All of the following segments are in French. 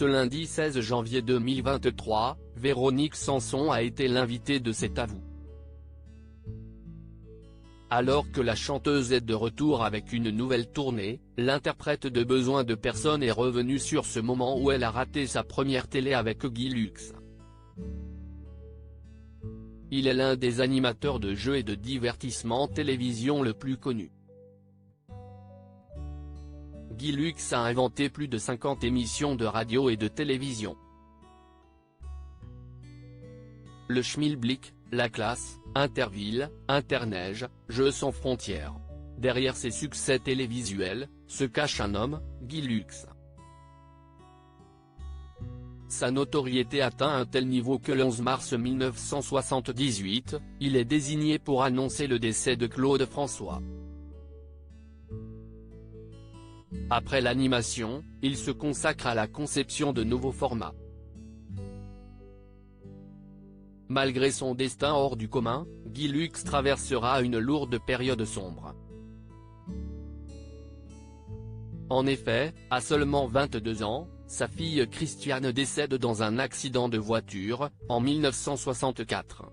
Ce lundi 16 janvier 2023, Véronique Sanson a été l'invitée de C'est à vous. Alors que la chanteuse est de retour avec une nouvelle tournée, l'interprète de Besoin de personne est revenue sur ce moment où elle a raté sa première télé avec Guy Lux. Il est l'un des animateurs de jeux et de divertissement télévision le plus connu. Guy Lux a inventé plus de 50 émissions de radio et de télévision. Le Schmilblick, La Classe, Interville, Interneige, Jeux sans frontières. Derrière ces succès télévisuels, se cache un homme, Guy Lux. Sa notoriété atteint un tel niveau que le 11 mars 1978, il est désigné pour annoncer le décès de Claude François. Après l'animation, il se consacre à la conception de nouveaux formats. Malgré son destin hors du commun, Guy Lux traversera une lourde période sombre. En effet, à seulement 22 ans, sa fille Christiane décède dans un accident de voiture, en 1964.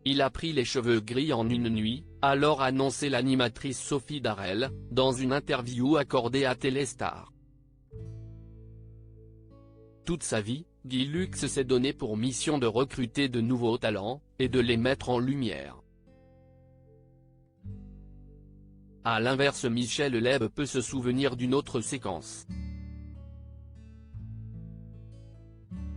Il a pris les cheveux gris en une nuit, a alors annoncé l'animatrice Sophie Darel, dans une interview accordée à Téléstar. Toute sa vie, Guy Lux s'est donné pour mission de recruter de nouveaux talents, et de les mettre en lumière. À l'inverse, Michel Leb peut se souvenir d'une autre séquence.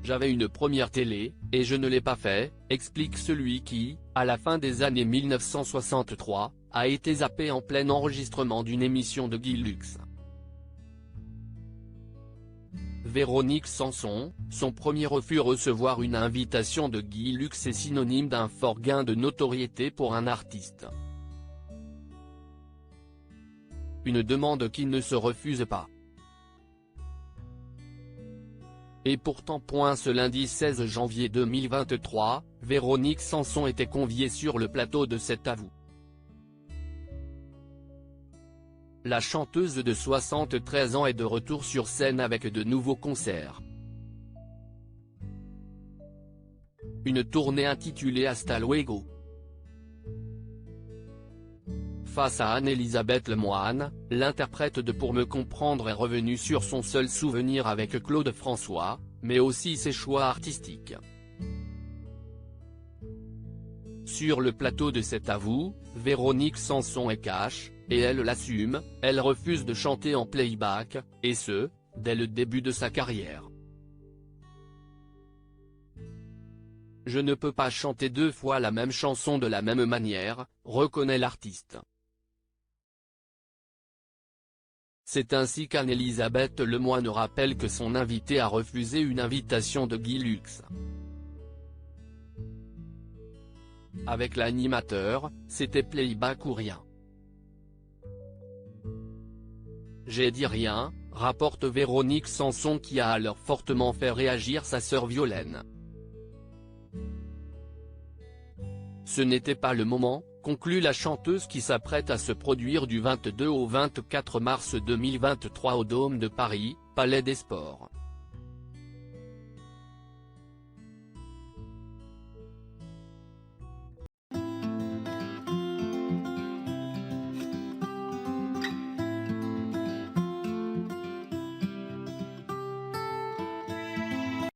J'avais une première télé, et je ne l'ai pas fait, explique celui qui, à la fin des années 1963, a été zappé en plein enregistrement d'une émission de Guy Lux. Véronique Sanson, son premier refus recevoir une invitation de Guy Lux est synonyme d'un fort gain de notoriété pour un artiste. Une demande qui ne se refuse pas. Et pourtant. Ce lundi 16 janvier 2023, Véronique Sanson était conviée sur le plateau de C'est à vous. La chanteuse de 73 ans est de retour sur scène avec de nouveaux concerts. Une tournée intitulée Hasta Luego. Face à Anne-Elisabeth Lemoine, l'interprète de Pour me comprendre est revenue sur son seul souvenir avec Claude François, mais aussi ses choix artistiques. Sur le plateau de C'est à vous, Véronique Sanson est cash, et elle l'assume, elle refuse de chanter en playback, et ce, dès le début de sa carrière. Je ne peux pas chanter deux fois la même chanson de la même manière, reconnaît l'artiste. C'est ainsi qu'Anne-Elisabeth Lemoine rappelle que son invité a refusé une invitation de Guy Lux. Avec l'animateur, c'était playback ou rien. J'ai dit rien, rapporte Véronique Sanson qui a alors fortement fait réagir sa sœur Violaine. Ce n'était pas le moment, conclut la chanteuse qui s'apprête à se produire du 22 au 24 mars 2023 au Dôme de Paris, Palais des Sports.